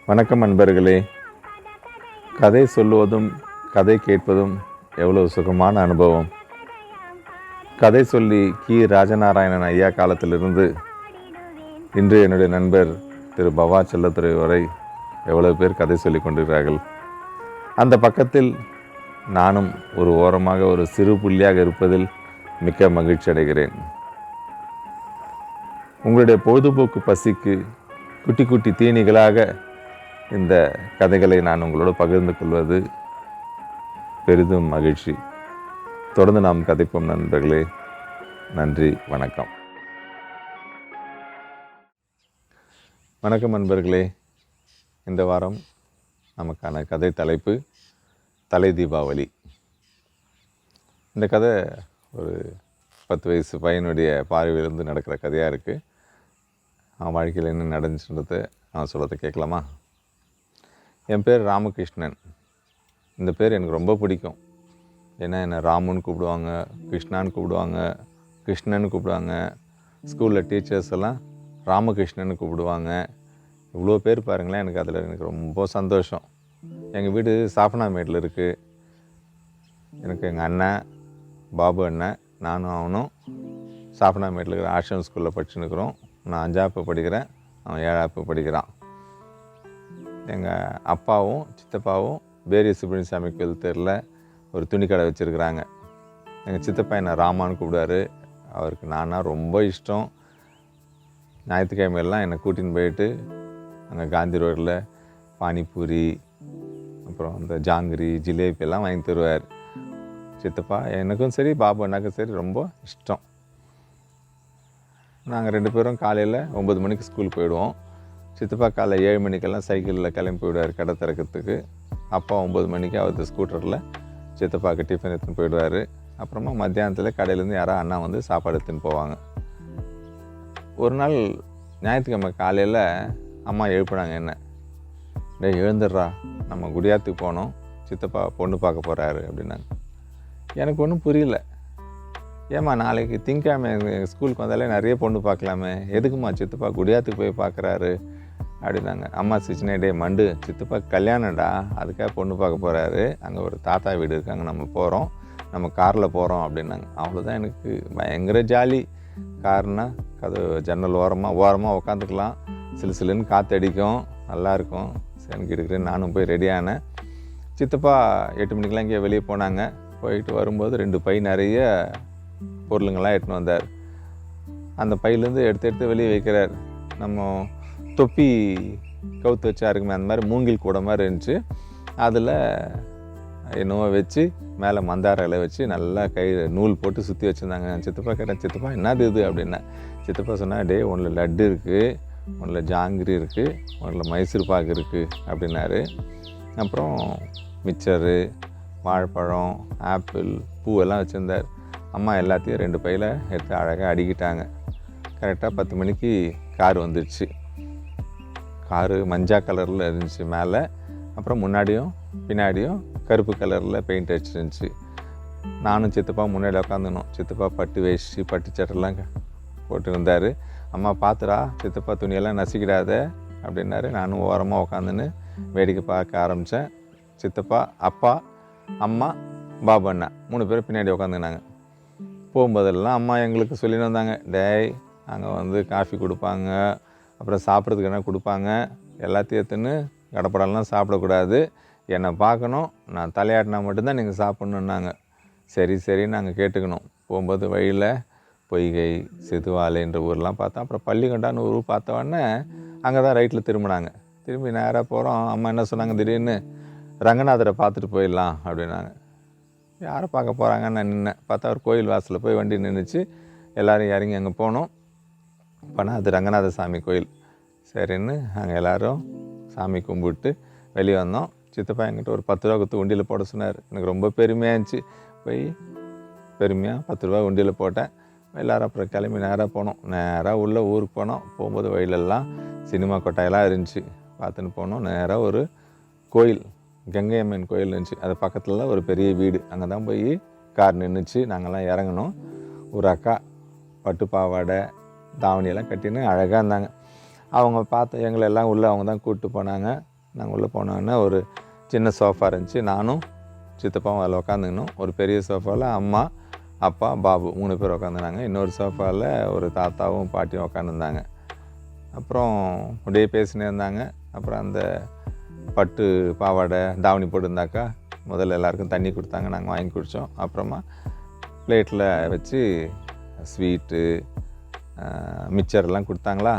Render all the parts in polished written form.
வணக்கம் நண்பர்களே. கதை சொல்லுவதும் கதை கேட்பதும் எவ்வளவு சுகமான அனுபவம். கதை சொல்லி கி ராஜநாராயணன் ஐயா காலத்திலிருந்து இன்று என்னுடைய நண்பர் திரு பவா செல்லத்துறை வரை எவ்வளவு பேர் கதை சொல்லி கொண்டிருக்கிறார்கள். அந்த பக்கத்தில் நானும் ஒரு ஓரமாக ஒரு சிறு புள்ளியாக இருப்பதில் மிக்க மகிழ்ச்சி அடைகிறேன். உங்களுடைய பொழுதுபோக்கு பசிக்கு குட்டி குட்டி தீனிகளாக இந்த கதைகளை நான் உங்களோடு பகிர்ந்து கொள்வது பெரிதும் மகிழ்ச்சி. தொடர்ந்து நாம் கதைப்போம் நண்பர்களே. நன்றி, வணக்கம். வணக்கம் நண்பர்களே. இந்த வாரம் நமக்கான கதை தலைப்பு தலை தீபாவளி. இந்த கதை ஒரு 10 வயசு பையனுடைய பார்வையிலிருந்து நடக்கிற கதையாக இருக்குது. அவன் வாழ்க்கையில் என்ன நடந்துச்சுன்றதை அவன் சொல்கிறத கேட்கலாமா? என் பேர் ராமகிருஷ்ணன். இந்த பேர் எனக்கு ரொம்ப பிடிக்கும். ஏன்னா என்னை ராமுன்னு கூப்பிடுவாங்க, கிருஷ்ணான்னு கூப்பிடுவாங்க, கிருஷ்ணன்னு கூப்பிடுவாங்க. ஸ்கூலில் டீச்சர்ஸ் எல்லாம் ராமகிருஷ்ணன்னு கூப்பிடுவாங்க. இவ்வளோ பேர் பாருங்களேன். எனக்கு ரொம்ப சந்தோஷம். எங்கள் வீடு சாஃபனாமேட்டில் இருக்குது. எனக்கு எங்கள் அண்ணன் பாபு அண்ணன், நானும் அவனும் சாஃபனாமேட்டில் இருக்கிற ஆஷ்ரம் ஸ்கூலில் படிச்சுன்னுக்கிறோம். நான் 5ஆப்பு படிக்கிறேன், அவன் 7ஆப்பு படிக்கிறான். எங்கள் அப்பாவும் சித்தப்பாவும் பேரிய சுப்பிரமணியசாமி கோயில் தெருவில் ஒரு துணி கடை வச்சுருக்குறாங்க. எங்கள் சித்தப்பா என்னை ராமான்னு கூப்பிடுவார். அவருக்கு நானா ரொம்ப இஷ்டம். ஞாயிற்றுக்கிழமையெல்லாம் என்னை கூட்டின்னு போயிட்டு அங்கே காந்தி ரோட்டில் பானிபூரி, அப்புறம் இந்த ஜாங்கிரி, ஜிலேபி எல்லாம் வாங்கி தருவார். சித்தப்பா எனக்கும் சரி, பாபு அண்ணாக்கும் சரி ரொம்ப இஷ்டம். நாங்கள் 2 பேரும் காலையில் 9 மணிக்கு ஸ்கூல் போயிடுவோம். சித்தப்பா காலை 7 மணிக்கெல்லாம் சைக்கிளில் கிளம்பி போயிடுவார் கடை திறக்கிறதுக்கு. அப்பா 9 மணிக்கு அவர் ஸ்கூட்டரில் சித்தப்பாவுக்கு டிஃபன் எடுத்துன்னு போயிடுவார். அப்புறமா மத்தியானத்தில் கடையிலேருந்து யாராவது அண்ணா வந்து சாப்பாடு எடுத்துன்னு போவாங்க. ஒரு நாள் ஞாயிற்றுக்கிழமை காலையில் அம்மா எழுப்பினாங்க என்ன, டேய் எழுந்துடுறா, நம்ம குடியாத்துக்கு போனோம், சித்தப்பா பொண்ணு பார்க்க போகிறாரு அப்படின்னாங்க. எனக்கு ஒன்றும் புரியல. ஏம்மா நாளைக்கு திங்கக்கிழமை ஸ்கூலுக்கு வந்தாலே நிறைய பொண்ணு பார்க்கலாமே, எதுக்குமா சித்தப்பா குடியாத்துக்கு போய் பார்க்குறாரு அப்படின்னாங்க. அம்மா சிச்சினே, டே மண்டு, சித்தப்பா கல்யாணம்டா, அதுக்காக பொண்ணு பார்க்க போகிறாரு, அங்கே ஒரு தாத்தா வீடு இருக்காங்க, நம்ம போகிறோம், நம்ம காரில் போகிறோம் அப்படின்னாங்க. அவ்வளோதான். எனக்கு பயங்கர ஜாலி. கார்னால் ஜன்னல் ஓரமாக உக்காந்துக்கலாம், சிலு சிலுன்னு காற்று அடிக்கும், நல்லாயிருக்கும். சரின்னு எடுக்கிறேன். நானும் போய் ரெடியானேன். சித்தப்பா 8 மணிக்கெலாம் இங்கே வெளியே போனாங்க. போயிட்டு வரும்போது 2 பை நிறைய பொருளுங்கள்லாம் எடுத்துன்னு வந்தார். அந்த பையிலேருந்து எடுத்து வெளியே வைக்கிறார். நம்ம தொப்பி கவுத்து வச்சா இருக்குமே, அந்த மாதிரி மூங்கில் கூட மாதிரி இருந்துச்சு. அதில் என்னவோ வச்சு மேலே மந்தார இலை வச்சு நல்லா நூல் போட்டு சுற்றி வச்சுருந்தாங்க. சித்தப்பா கேட்டேன், சித்தப்பா என்னது இது அப்படின்னா. சித்தப்பா சொன்னால், டே ஒன்றில் லட்டு இருக்குது, ஒன்றில் ஜாங்கிரி இருக்குது, ஒன்றில் மைசூர் பாக்கு இருக்குது அப்படின்னாரு. அப்புறம் மிச்சரு, வாழைப்பழம், ஆப்பிள், பூவெல்லாம் வச்சுருந்தார். அம்மா எல்லாத்தையும் 2 பையில் எடுத்து அழகாக அடிக்கிட்டாங்க. கரெக்டாக 10 மணிக்கு கார் வந்துடுச்சு. காரு மஞ்சா கலரில் இருந்துச்சு மேலே. அப்புறம் முன்னாடியும் பின்னாடியும் கருப்பு கலரில் பெயிண்ட் அடிச்சிருந்துச்சு. நானும் சித்தப்பா முன்னாடி உட்காந்துனோம். சித்தப்பா பட்டு வேஷ்டி பட்டு சட்டெல்லாம் போட்டு இருந்தார். அம்மா பார்த்துடா, சித்தப்பா துணியெல்லாம் நசிக்கிடாத அப்படின்னாரு. நானும் ஓரமாக உட்காந்துன்னு வேடிக்கை பார்க்க ஆரம்பித்தேன். சித்தப்பா, அப்பா, அம்மா, பாபு அண்ணா 3 பேரும் பின்னாடி உட்காந்துனாங்க. போகும்போதெல்லாம் அம்மா எங்களுக்கு சொல்லின்னு வந்தாங்க, டேய் அங்கே வந்து காஃபி கொடுப்பாங்க, அப்புறம் சாப்பிட்றதுக்கு என்ன கொடுப்பாங்க, எல்லாத்தையும் எடுத்துன்னு கடப்படலாம் சாப்பிடக்கூடாது, என்னை பார்க்கணும், நான் தலையாட்டினா மட்டும்தான் நீங்கள் சாப்பிட்ணுன்னாங்க. சரி நாங்கள் கேட்டுக்கணும். போகும்போது வழியில் பொய்கை, செதுவாலைன்ற ஊரெலாம் பார்த்தோம். அப்புறம் பள்ளிக்கொண்டான்னு ஊர் பார்த்த உடனே அங்கே தான் ரைட்டில் திரும்பினாங்க. திரும்பி நேராக போகிறோம். அம்மா என்ன சொன்னாங்க, திடீர்னு ரங்கநாதரை பார்த்துட்டு போயிடலாம் அப்படின்னாங்க. யாரை பார்க்க போகிறாங்கன்னு நான் நின்னேன். பார்த்தா ஒரு கோயில் வாசலில் போய் வண்டி நின்றுச்சு. எல்லோரும் இறங்கி அங்கே போனோம். அப்போனா அது ரங்கநாத சாமி கோயில். சரின்னு அங்கே எல்லோரும் சாமி கும்பிட்டு வெளியே வந்தோம். சித்தப்பா என்கிட்ட ஒரு 10 ரூபா கொடுத்து உண்டியில் போட சொன்னார். எனக்கு ரொம்ப பெருமையாக இருந்துச்சு. போய் பெருமையாக 10 ரூபா உண்டியில் போட்டேன். எல்லோரும் அப்புறம் கிளம்பி நேராக போனோம். நேராக உள்ள ஊருக்கு போனோம். போகும்போது வயலெல்லாம் சினிமா கொட்டாயெல்லாம் இருந்துச்சு. பார்த்துன்னு போனோம். நேராக ஒரு கோயில், கங்கை அம்மன் கோயில் இருந்துச்சு. அது பக்கத்தில் ஒரு பெரிய வீடு. அங்கே தான் போய் கார் நின்றுச்சு. நாங்கள்லாம் இறங்கணும். ஒரு அக்கா பட்டு பாவாடை தாவணியெல்லாம் கட்டின்னு அழகாக இருந்தாங்க. அவங்க பார்த்து எங்களை எல்லாம் உள்ளே அவங்க தான் கூப்பிட்டு போனாங்க. நாங்கள் உள்ளே போனோன்னா ஒரு சின்ன சோஃபா இருந்துச்சு. நானும் சித்தப்பாவும் அதில் உட்காந்துக்கணும். ஒரு பெரிய சோஃபாவில் அம்மா, அப்பா, பாபு 3 பேர் உட்காந்துருந்தாங்க. இன்னொரு சோஃபாவில் ஒரு தாத்தாவும் பாட்டியும் உட்காந்துருந்தாங்க. அப்புறம் அப்படியே பேசினே இருந்தாங்க. அப்புறம் அந்த பட்டு பாவாடை தாவணி போட்டுருந்தாக்கா முதல்ல எல்லாருக்கும் தண்ணி கொடுத்தாங்க. நாங்கள் வாங்கி குடித்தோம். அப்புறமா பிளேட்டில் வச்சு ஸ்வீட்டு மிச்சர்லாம் கொடுத்தாங்களா.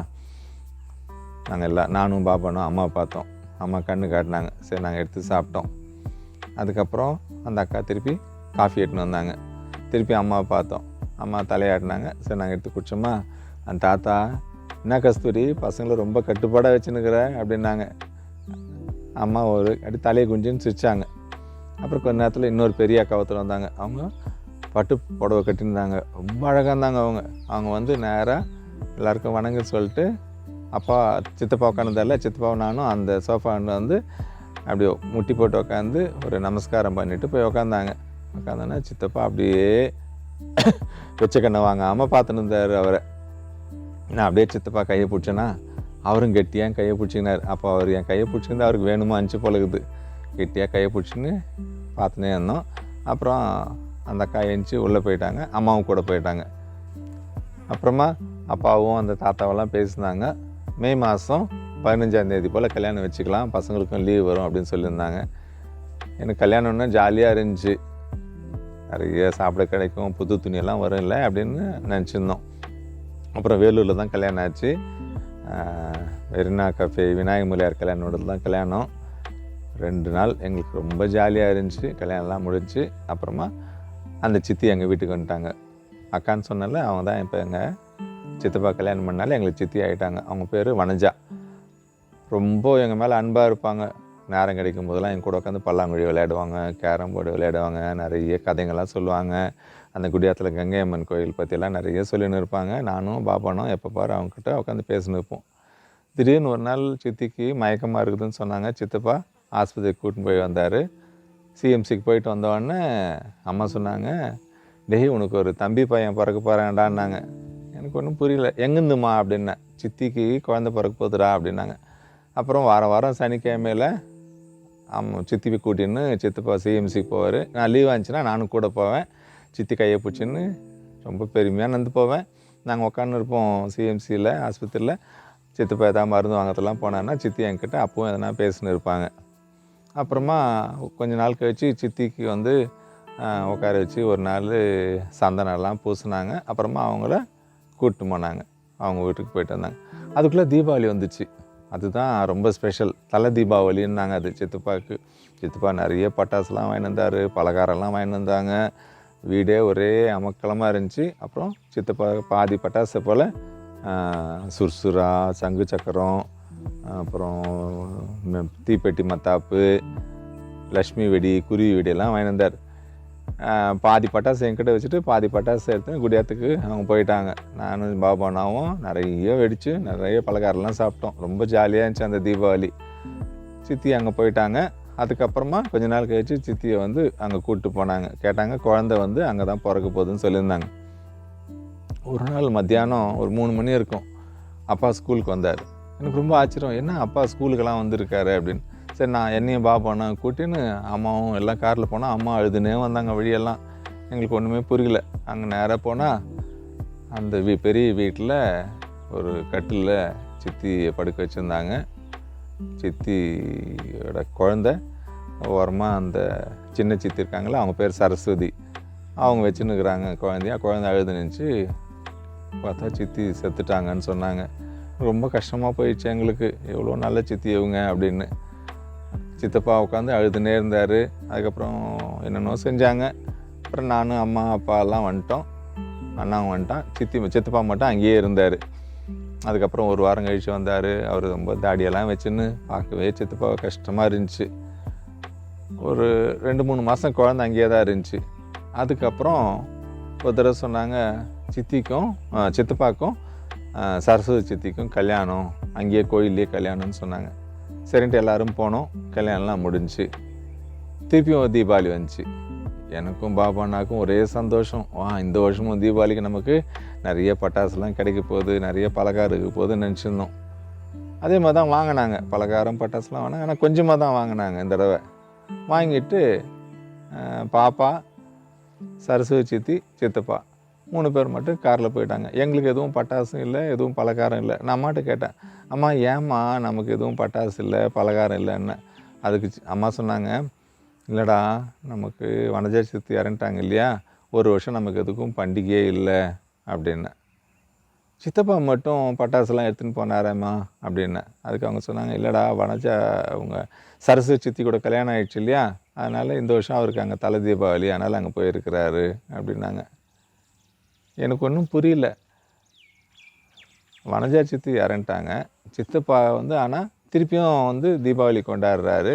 நாங்கள் நானும் பாபானும் அம்மா பார்த்தோம். அம்மா கண்ணு காட்டினாங்க. சரி, நாங்கள் எடுத்து சாப்பிட்டோம். அதுக்கப்புறம் அந்த அக்கா திருப்பி காஃபி எடுத்துன்னு வந்தாங்க. திருப்பி அம்மாவை பார்த்தோம். அம்மா தலையாட்டினாங்க. சரி, நாங்கள் எடுத்து குடிச்சோமா. அந்த தாத்தா, என்ன கஸ்தூரி பசங்களை ரொம்ப கட்டுப்பாடாக வச்சுன்னுக்குற அப்படின்னாங்க. அம்மா ஒரு அப்படி தலையை குஞ்சுன்னு சிரிச்சாங்க. அப்புறம் கொஞ்ச நேரத்தில் இன்னொரு பெரிய அக்கா ஒருத்தர் வந்தாங்க. அவங்க பட்டு புடவை கட்டியிருந்தாங்க. ரொம்ப அழகாக இருந்தாங்க. அவங்க வந்து நேராக எல்லாருக்கும் வணங்க சொல்லிட்டு அப்பா சித்தப்பா உட்காந்துதால சித்தப்பாவும் நானும் அந்த சோஃபான்னு வந்து அப்படியே முட்டி போட்டு உட்காந்து ஒரு நமஸ்காரம் பண்ணிவிட்டு போய் உட்காந்தாங்க. உட்காந்தோன்னா சித்தப்பா அப்படியே வச்ச கண்ணை வாங்காமல் பார்த்துன்னு இருந்தார் அவரை. நான் அப்படியே சித்தப்பா கையை பிடிச்சேன்னா அவரும் கெட்டியாக கையை பிடிச்சிக்கினார். அப்போ அவர் என் கையை பிடிச்சிருந்து அவருக்கு வேணுமா அனுப்பிச்சு பழகுது. கெட்டியாக கையை பிடிச்சின்னு பார்த்துனே இருந்தோம். அப்புறம் அந்த அக்கா எழுந்துச்சி உள்ளே போயிட்டாங்க. அம்மாவும் கூட போயிட்டாங்க. அப்புறமா அப்பாவும் அந்த தாத்தாவெல்லாம் பேசினாங்க. மே மாதம் 15ஆம் தேதி போல் கல்யாணம் வச்சுக்கலாம், பசங்களுக்கும் லீவ் வரும் அப்படின்னு சொல்லியிருந்தாங்க. எனக்கு கல்யாணம்னா ஜாலியாக இருந்துச்சு. நிறைய சாப்பிட கிடைக்கும், புது துணியெல்லாம் வரும் இல்லை அப்படின்னு நினச்சிருந்தோம். அப்புறம் வேலூரில் தான் கல்யாணம் ஆச்சு. மெரினா கஃபே விநாயக மூலியார் கல்யாணோட தான் கல்யாணம். 2 நாள் எங்களுக்கு ரொம்ப ஜாலியாக இருந்துச்சு. கல்யாணம்லாம் முடிஞ்சு அப்புறமா அந்த சித்தி எங்கள் வீட்டுக்கு வந்துட்டாங்க. அக்கான்னு சொன்னால அவங்க தான் இப்போ எங்கள் சித்தப்பா கல்யாணம் பண்ணாலும் எங்களுக்கு சித்தி ஆகிட்டாங்க. அவங்க பேர் வனஜா. ரொம்ப எங்கள் மேலே அன்பாக இருப்பாங்க. நேரம் கிடைக்கும் போதெல்லாம் எங்கள் கூட உட்காந்து பல்லாங்குழி விளையாடுவாங்க, கேரம் போர்டு விளையாடுவாங்க, நிறைய கதைங்கள்லாம் சொல்லுவாங்க. அந்த குடியாத்தில் கங்கை அம்மன் கோயில் பற்றியெல்லாம் நிறைய சொல்லின்னு இருப்பாங்க. நானும் பாப்பானும் எப்போ பாரு அவங்ககிட்ட உட்காந்து பேசின்னு இருப்போம். திடீர்னு ஒரு நாள் சித்திக்கு மயக்கமாக இருக்குதுன்னு சொன்னாங்க. சித்தப்பா ஆஸ்பத்திரிக்கு கூட்டின்னு போய் வந்தார். சிஎம்சிக்கு போயிட்டு வந்தோடனே அம்மா சொன்னாங்க, டெய் உனக்கு ஒரு தம்பி பையன் பிறக்க போகிறான்டான்னாங்க. எனக்கு ஒன்றும் புரியல. எங்கேருந்துமா அப்படின்னேன். சித்திக்கு குழந்தை பிறக்க போகுதுடா அப்படின்னாங்க. அப்புறம் வாரம் சனிக்கிழமையில் சித்திப்பை கூட்டின்னு சித்தப்பா சிஎம்சிக்கு போவார். நான் லீவ் ஆச்சுன்னா நானும் கூட போவேன். சித்தி கையை பிடிச்சின்னு ரொம்ப பெருமையாக நடந்து போவேன். நாங்கள் உட்காந்து இருப்போம் சிஎம்சியில் ஆஸ்பத்திரியில். சித்தப்பா எதாவது மருந்து வாங்கத்தெல்லாம் போனான்னா சித்தி என்கிட்ட அப்பவும் எதனா பேசின்னு இருப்பாங்க. அப்புறமா கொஞ்ச நாள் கழித்து சித்திக்கு வந்து உட்கார வச்சு ஒரு நாள் சந்தனம்லாம் பூசினாங்க. அப்புறமா அவங்கள கூப்பிட்டு போனாங்க. அவங்க வீட்டுக்கு போயிட்டு வந்தாங்க. அதுக்குள்ளே தீபாவளி வந்துச்சு. அதுதான் ரொம்ப ஸ்பெஷல். தலை தீபாவளின்னாங்க அது சித்தப்பாவுக்கு. சித்தப்பா நிறைய பட்டாசுலாம் வாங்கிட்டு வந்தார், பலகாரம்லாம் வாங்கிட்டு வந்தாங்க. வீடே ஒரே அமக்கலமாக இருந்துச்சு. அப்புறம் சித்தப்பா பாதி பட்டாசை போல் சுர்சுரா, சங்கு சக்கரம், அப்புறம் தீப்பெட்டி மத்தாப்பு, லக்ஷ்மி வெடி, குருவி வெடியெல்லாம் வாங்கிட்டு வந்தார். பாதி பட்டாசு என்கிட்ட வச்சுட்டு பாதி பட்டாசு எடுத்து குடியாத்துக்கு அவங்க போயிட்டாங்க. நானும் பாபானாவும் நிறைய வெடித்து நிறைய பலகாரம்லாம் சாப்பிட்டோம். ரொம்ப ஜாலியாக இருந்துச்சு அந்த தீபாவளி. சித்தி அங்கே போயிட்டாங்க. அதுக்கப்புறமா கொஞ்ச நாள் கழிச்சு சித்தியை வந்து அங்கே கூப்பிட்டு போனாங்க. கேட்டாங்க குழந்தை வந்து அங்கே தான் பிறக்க போகுதுன்னு சொல்லியிருந்தாங்க. ஒரு நாள் மத்தியானம் ஒரு 3 மணி இருக்கும். அப்பா ஸ்கூலுக்கு வந்தார். எனக்கு ரொம்ப ஆச்சரியம், என்ன அப்பா ஸ்கூலுக்கெல்லாம் வந்திருக்காரு அப்படின்னு. சரி, நான் என்னையும் பாப்பானா கூட்டின்னு அம்மாவும் எல்லாம் காரில் போனால் அம்மா அழுதுனே வந்தாங்க வழியெல்லாம். எங்களுக்கு ஒன்றுமே புரியல. அங்கே நேராக போனால் அந்த பெரிய வீட்டில் ஒரு கட்டிலில் சித்தியை படுக்க வச்சுருந்தாங்க. சித்தியோட குழந்த ஓரமாக அந்த சின்ன சித்தி இருக்காங்களே, அவங்க பேர் சரஸ்வதி. அவங்க வச்சுன்னுக்குறாங்க குழந்தையா. குழந்தை அழுது நினச்சி பார்த்தா சித்தி செத்துட்டாங்கன்னு சொன்னாங்க. ரொம்ப கஷ்டமாக போயிடுச்சு எங்களுக்கு. எவ்வளோ நல்ல சித்தி இவங்க அப்படின்னு. சித்தப்பா உட்காந்து அழுதுனே இருந்தார். அதுக்கப்புறம் என்னென்னோ செஞ்சாங்க. அப்புறம் நானும் அம்மா அப்பா எல்லாம் வந்துட்டோம். அண்ணாவும் வந்துட்டான். சித்தப்பா மட்டும் அங்கேயே இருந்தார். அதுக்கப்புறம் ஒரு வாரம் கழித்து வந்தார். அவர் ரொம்ப தாடியெல்லாம் வச்சுன்னு பார்க்கவே சித்தப்பாவை கஷ்டமாக இருந்துச்சு. ஒரு 2-3 மாதம் குழந்தை அங்கேயே தான் இருந்துச்சு. அதுக்கப்புறம் ஒரு தடவை சொன்னாங்க, சித்தப்பாக்கும் சரஸ்வதி சித்திக்கும் கல்யாணம், அங்கேயே கோயிலே கல்யாணம்னு சொன்னாங்க. சரின்ட்டு எல்லோரும் போனோம். கல்யாணம்லாம் முடிஞ்சு திருப்பியும் தீபாவளி வந்துச்சு. எனக்கும் பாபானாக்கும் ஒரே சந்தோஷம். இந்த வருஷமும் தீபாவளிக்கு நமக்கு நிறைய பட்டாசுலாம் கிடைக்க போகுது, நிறைய பலகாரம் இருக்க போகுதுன்னு நினச்சிருந்தோம். அதே மாதிரி தான் வாங்கினாங்க. பலகாரம் பட்டாசுலாம் வாங்கினாங்க. ஆனால் கொஞ்சமாக தான் வாங்கினாங்க இந்த தடவை. வாங்கிட்டு பாப்பா, சரஸ்வதி சித்தி, சித்தப்பா 3 பேர் மட்டும் காரில் போயிட்டாங்க. எங்களுக்கு எதுவும் பட்டாசும் இல்லை, எதுவும் பலகாரம் இல்லை. நான் அம்மாட்ட கேட்டேன், அம்மா ஏம்மா நமக்கு எதுவும் பட்டாசு இல்லை, பலகாரம் இல்லைன்னு. அதுக்கு அம்மா சொன்னாங்க, இல்லைடா நமக்கு வனஜா சித்தி இறந்துட்டாங்க இல்லையா, ஒரு வருஷம் நமக்கு எதுக்கும் பண்டிகையே இல்லை அப்படின்னு. சித்தப்பா மட்டும் பட்டாசுலாம் எடுத்துன்னு போனாரேம்மா அப்படின்னு. அதுக்கு அவங்க சொன்னாங்க, இல்லைடா வனஜா அவங்க சரஸ்வதி சித்தி கூட கல்யாணம் ஆகிடுச்சு இல்லையா, அதனால் இந்த வருஷம் அவருக்கு அங்கே தலை தீபாவளி, அதனால் அங்கே போயிருக்கிறாரு அப்படின்னாங்க. எனக்கு ஒன்றும் புரியல. வனஜா சித்தி இறந்துட்டாங்க, சித்தப்பா ஆனால் திருப்பியும் தீபாவளி கொண்டாடுறாரு,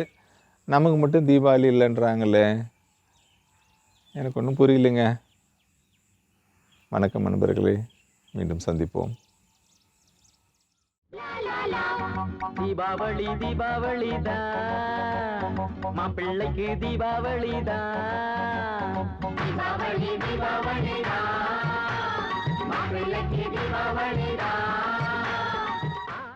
நமக்கு மட்டும் தீபாவளி இல்லைன்றாங்களே. எனக்கு ஒன்றும் புரியலைங்க. வணக்கம் நண்பர்களே, மீண்டும் சந்திப்போம். தீபாவளி தீபாவளி தான் மாப்பிள்ளைக்கு தீபாவளி தான். தீபாவளி தீபாவளி தான் மாப்பிள்ளைக்கு தீபாவளி தான்.